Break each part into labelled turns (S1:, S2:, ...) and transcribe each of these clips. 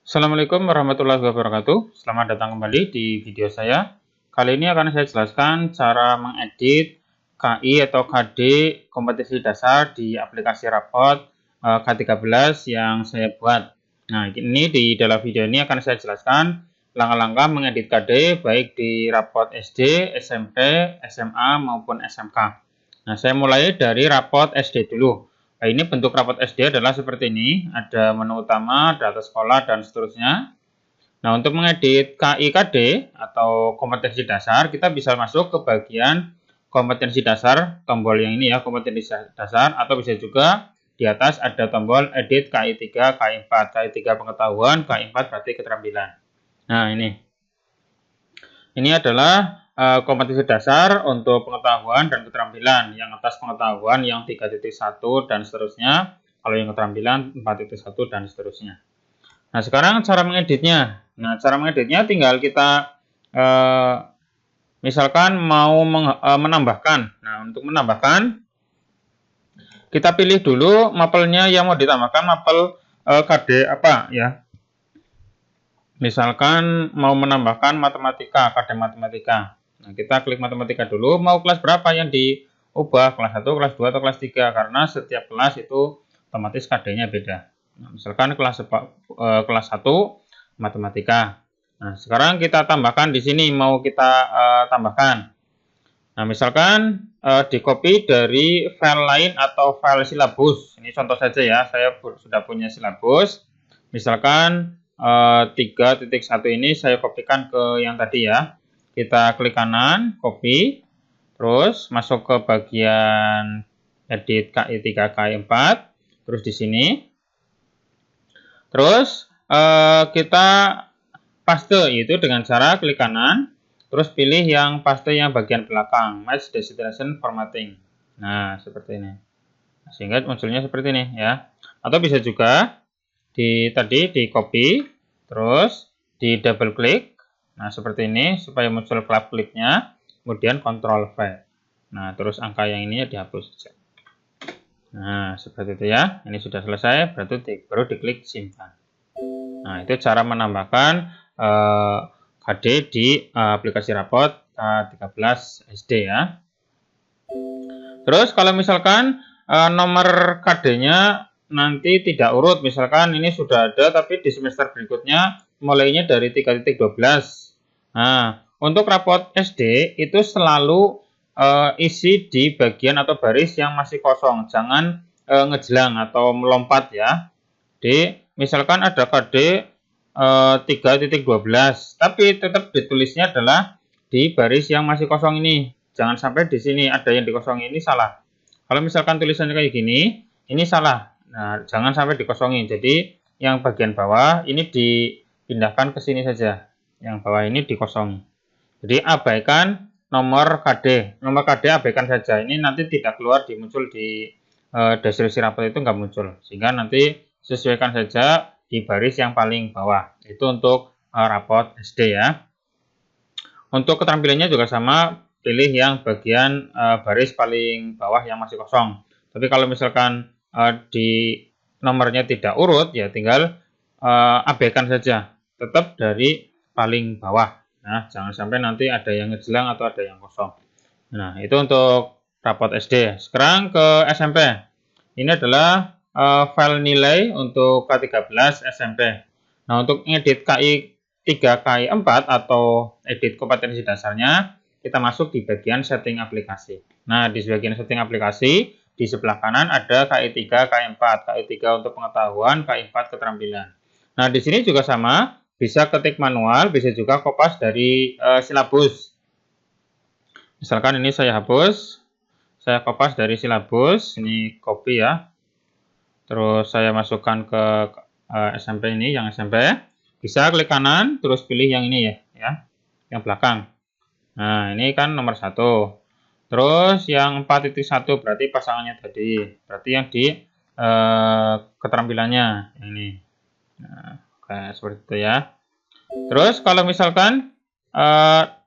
S1: Assalamualaikum warahmatullahi wabarakatuh. Selamat datang kembali di video saya. Kali ini akan saya jelaskan cara mengedit KI atau KD kompetisi dasar di aplikasi rapot K13 yang saya buat. Nah, ini di dalam video ini akan saya jelaskan langkah-langkah mengedit KD baik di rapot SD, SMP, SMA maupun SMK. Nah, saya mulai dari rapot SD dulu. Nah, ini bentuk rapot SD adalah seperti ini, ada menu utama, data sekolah, dan seterusnya. Nah, untuk mengedit KI/KD atau kompetensi dasar, kita bisa masuk ke bagian kompetensi dasar, tombol yang ini ya, kompetensi dasar, atau bisa juga di atas ada tombol edit KI3, KI4, KI3 pengetahuan, KI4 berarti keterampilan. Nah, ini adalah kompetensi dasar untuk pengetahuan dan keterampilan. Yang atas pengetahuan yang 3.1 dan seterusnya. Kalau yang keterampilan 4.1 dan seterusnya. Nah, sekarang cara mengeditnya. Nah, cara mengeditnya tinggal kita misalkan mau menambahkan. Nah, untuk menambahkan kita pilih dulu mapelnya yang mau ditambahkan, mapel KD apa ya. Misalkan mau menambahkan matematika, KD matematika. Nah, kita klik matematika dulu, mau kelas berapa yang diubah, kelas 1, kelas 2, atau kelas 3, karena setiap kelas itu otomatis KD-nya beda. Nah, misalkan kelas 1 matematika. Nah, sekarang kita tambahkan di sini, mau kita tambahkan. Nah, misalkan di copy dari file lain atau file silabus. Ini contoh saja ya, saya sudah punya silabus. Misalkan 3.1 ini saya kopikan ke yang tadi ya. Kita klik kanan, copy, terus masuk ke bagian edit KI3, KI4, terus di sini. Terus kita paste, yaitu dengan cara klik kanan, terus pilih yang paste yang bagian belakang, match destination formatting. Nah, seperti ini. Sehingga munculnya seperti ini ya. Atau bisa juga di copy, terus di double klik. Nah, seperti ini supaya muncul klap klipnya, kemudian Ctrl V. Nah, terus angka yang ini dihapus saja. Nah, seperti itu ya. Ini sudah selesai, berarti baru diklik simpan. Nah, itu cara menambahkan KD di aplikasi rapot K13 SD ya. Terus kalau misalkan nomor KD-nya nanti tidak urut, misalkan ini sudah ada tapi di semester berikutnya mulainya dari 3.12. Nah, untuk rapot SD itu selalu isi di bagian atau baris yang masih kosong, jangan ngejelang atau melompat ya. Misalkan ada KD 3.12, tapi tetap ditulisnya adalah di baris yang masih kosong ini. Jangan sampai di sini ada yang dikosongi, ini salah. Kalau misalkan tulisannya kayak gini, ini salah. Nah, jangan sampai dikosongin. Jadi yang bagian bawah ini dipindahkan ke sini saja. Yang bawah ini dikosongi. Jadi abaikan nomor KD. Nomor KD abaikan saja. Ini nanti tidak keluar muncul di deskripsi rapot, itu nggak muncul. Sehingga nanti sesuaikan saja di baris yang paling bawah. Itu untuk rapot SD ya. Untuk keterampilannya juga sama, pilih yang bagian baris paling bawah yang masih kosong. Tapi kalau misalkan di nomornya tidak urut, ya tinggal abaikan saja. Tetap dari paling bawah. Nah, jangan sampai nanti ada yang ngejelang atau ada yang kosong. Nah, itu untuk rapot SD. Sekarang ke SMP. Ini adalah file nilai untuk K13 SMP. Nah, untuk edit KI3, KI4 atau edit kompetensi dasarnya, kita masuk di bagian setting aplikasi. Nah, di bagian setting aplikasi, di sebelah kanan ada KI3, KI4. KI3 untuk pengetahuan, KI4 keterampilan. Nah, di sini juga sama, bisa ketik manual, bisa juga kopas dari silabus. Misalkan ini saya hapus, saya kopas dari silabus, ini copy ya. Terus saya masukkan ke SMP ini, yang SMP. Bisa klik kanan, terus pilih yang ini ya, yang belakang. Nah, ini kan nomor 1. Terus yang 4.1 berarti pasangannya tadi, berarti yang di keterampilannya ini. Nah, kayak seperti itu ya. Terus kalau misalkan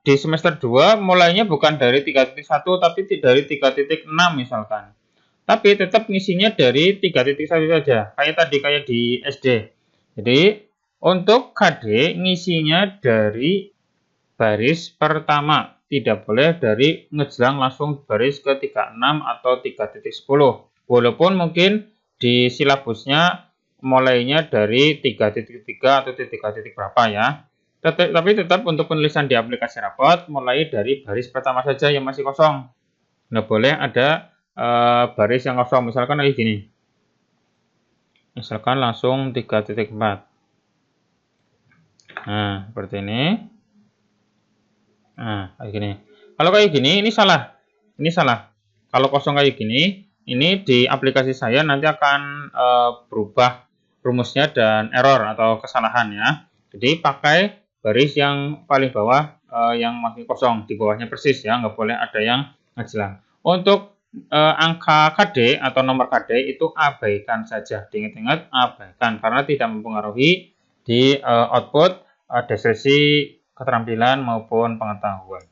S1: di semester 2 mulainya bukan dari 3.1 tapi dari 3.6 misalkan. Tapi tetap ngisinya dari 3.1 saja, kayak tadi, kayak di SD. Jadi Untuk KD ngisinya dari baris pertama, tidak boleh dari ngejelang langsung baris ke 36 atau 3.10. Walaupun mungkin di silabusnya mulainya dari 3.3 atau titik berapa ya. Tapi tetap untuk penulisan di aplikasi rapot mulai dari baris pertama saja yang masih kosong. Nggak boleh ada baris yang kosong, misalkan kayak gini. Misalkan langsung 3.4. Nah, seperti ini. Nah, kayak gini. Kalau kayak gini, ini salah. Ini salah. Kalau kosong kayak gini, ini di aplikasi saya nanti akan berubah rumusnya dan error atau kesalahan ya. Jadi pakai baris yang paling bawah yang masih kosong, di bawahnya persis ya, nggak boleh ada yang ngejlang. Untuk angka KD atau nomor KD itu abaikan saja. Diingat-ingat abaikan karena tidak mempengaruhi di output deskripsi keterampilan maupun pengetahuan.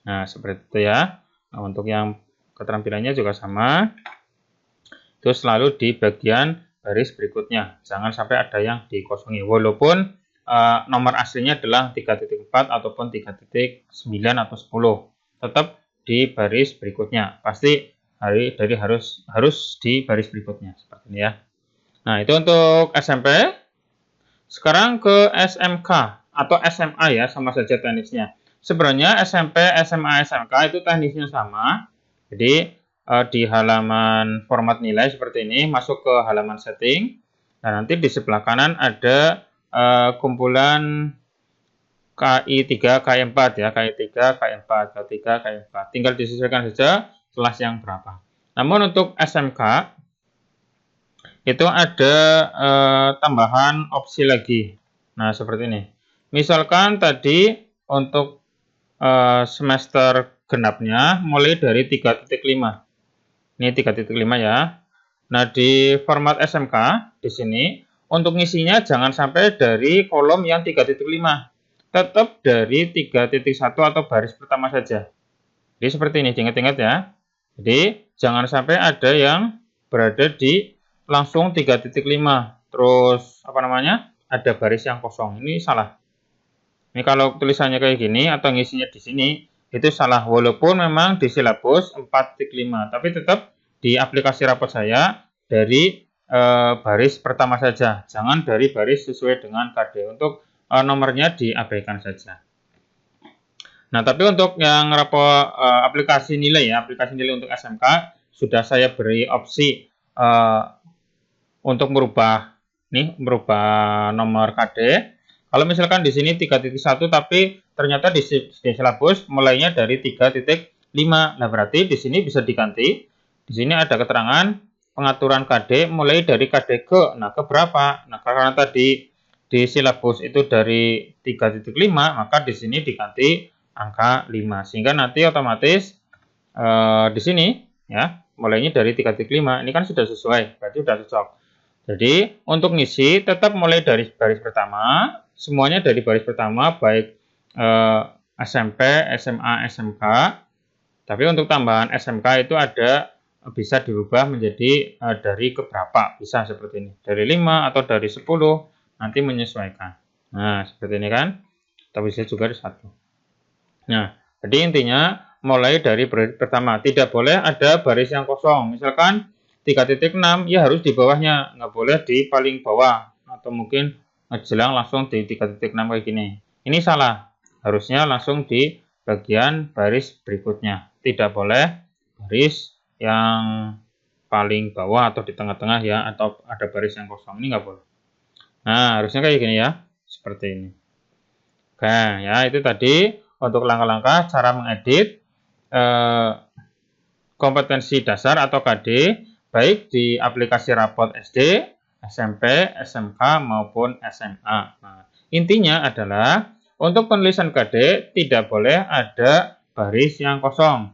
S1: Nah, seperti itu ya. Nah, untuk yang keterampilannya juga sama. Itu selalu di bagian baris berikutnya. Jangan sampai ada yang dikosongi. Walaupun nomor aslinya adalah 3.4 ataupun 3.9 atau 10. Tetap di baris berikutnya. Pasti harus di baris berikutnya. Seperti ini ya. Nah, itu untuk SMP. Sekarang ke SMK atau SMA ya, sama saja teknisnya. Sebenarnya SMP, SMA, SMK itu teknisnya sama. Jadi di halaman format nilai seperti ini, masuk ke halaman setting. Dan nanti di sebelah kanan ada kumpulan KI3, KI4 ya, KI3, KI4, KI3, KI4. Tinggal disesuaikan saja kelas yang berapa. Namun untuk SMK itu ada tambahan opsi lagi. Nah, seperti ini. Misalkan tadi untuk semester genapnya mulai dari 3.5. Ini 3.5 ya. Nah, di format SMK di sini untuk ngisinya jangan sampai dari kolom yang 3.5. Tetap dari 3.1 atau baris pertama saja. Jadi seperti ini, diingat-ingat ya. Jadi jangan sampai ada yang berada di langsung 3.5. Terus apa namanya? Ada baris yang kosong. Ini salah. Ini kalau tulisannya kayak gini atau ngisinya di sini itu salah, walaupun memang di silabus 4.5, tapi tetap di aplikasi rapot saya dari baris pertama saja, jangan dari baris sesuai dengan KD. Untuk nomornya diabaikan saja. Nah, tapi untuk yang rapot aplikasi nilai ya, aplikasi nilai untuk SMK sudah saya beri opsi untuk merubah nomor KD. Kalau misalkan di sini 3.1 tapi ternyata di silabus mulainya dari 3.5. Nah, berarti di sini bisa diganti. Di sini ada keterangan pengaturan KD mulai dari KD ke. Nah, ke berapa? Nah, karena tadi di silabus itu dari 3.5, maka di sini diganti angka 5. Sehingga nanti otomatis di sini ya, mulainya dari 3.5. Ini kan sudah sesuai, berarti sudah cocok. Jadi untuk ngisi tetap mulai dari baris pertama, semuanya dari baris pertama, baik SMP, SMA, SMK. Tapi untuk tambahan SMK itu ada bisa dirubah menjadi dari keberapa, bisa seperti ini, dari 5 atau dari 10, nanti menyesuaikan. Nah, seperti ini kan, atau bisa juga di 1. Nah, jadi intinya mulai dari baris pertama, tidak boleh ada baris yang kosong. Misalkan 3.6 ya harus di bawahnya, nggak boleh di paling bawah, atau mungkin ngejelang langsung di 3.6 kayak gini. Ini salah, harusnya langsung di bagian baris berikutnya. Tidak boleh baris yang paling bawah atau di tengah-tengah ya, atau ada baris yang kosong, ini nggak boleh. Nah, harusnya kayak gini ya, seperti ini. Oke, ya itu tadi untuk langkah-langkah cara mengedit kompetensi dasar atau KD baik di aplikasi rapot SD, SMP, SMK maupun SMA. Nah, intinya adalah untuk penulisan KD tidak boleh ada baris yang kosong.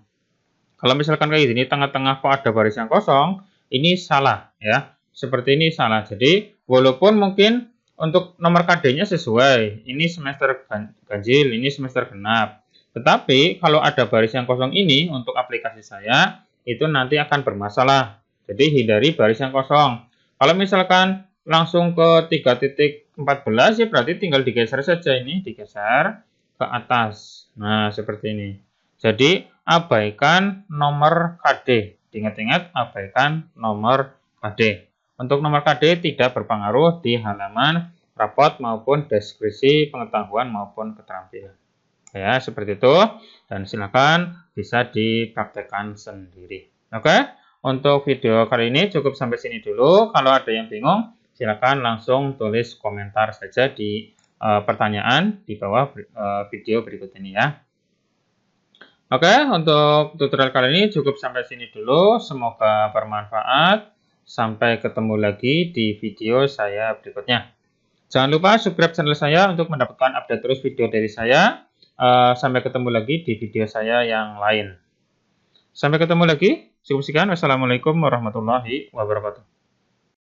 S1: Kalau misalkan kayak gini tengah-tengah kok ada baris yang kosong, ini salah ya. Seperti ini salah. Jadi walaupun mungkin untuk nomor KD-nya sesuai, ini semester ganjil, ini semester genap. Tetapi kalau ada baris yang kosong ini untuk aplikasi saya itu nanti akan bermasalah. Jadi hindari baris yang kosong. Kalau misalkan langsung ke 3.6 14 ya berarti tinggal digeser saja ini, digeser ke atas. Nah, seperti ini. Jadi, abaikan nomor KD. Ingat-ingat, abaikan nomor KD. Untuk nomor KD tidak berpengaruh di halaman rapot maupun deskripsi pengetahuan maupun keterampilan. Ya, seperti itu. Dan silakan bisa dipraktekkan sendiri. Oke, untuk video kali ini cukup sampai sini dulu. Kalau ada yang bingung, silakan langsung tulis komentar saja di pertanyaan di bawah video berikut ini ya. Oke, untuk tutorial kali ini cukup sampai sini dulu. Semoga bermanfaat. Sampai ketemu lagi di video saya berikutnya. Jangan lupa subscribe channel saya untuk mendapatkan update terus video dari saya. Sampai ketemu lagi di video saya yang lain. Sampai ketemu lagi. Cukup sekian. Wassalamualaikum warahmatullahi wabarakatuh.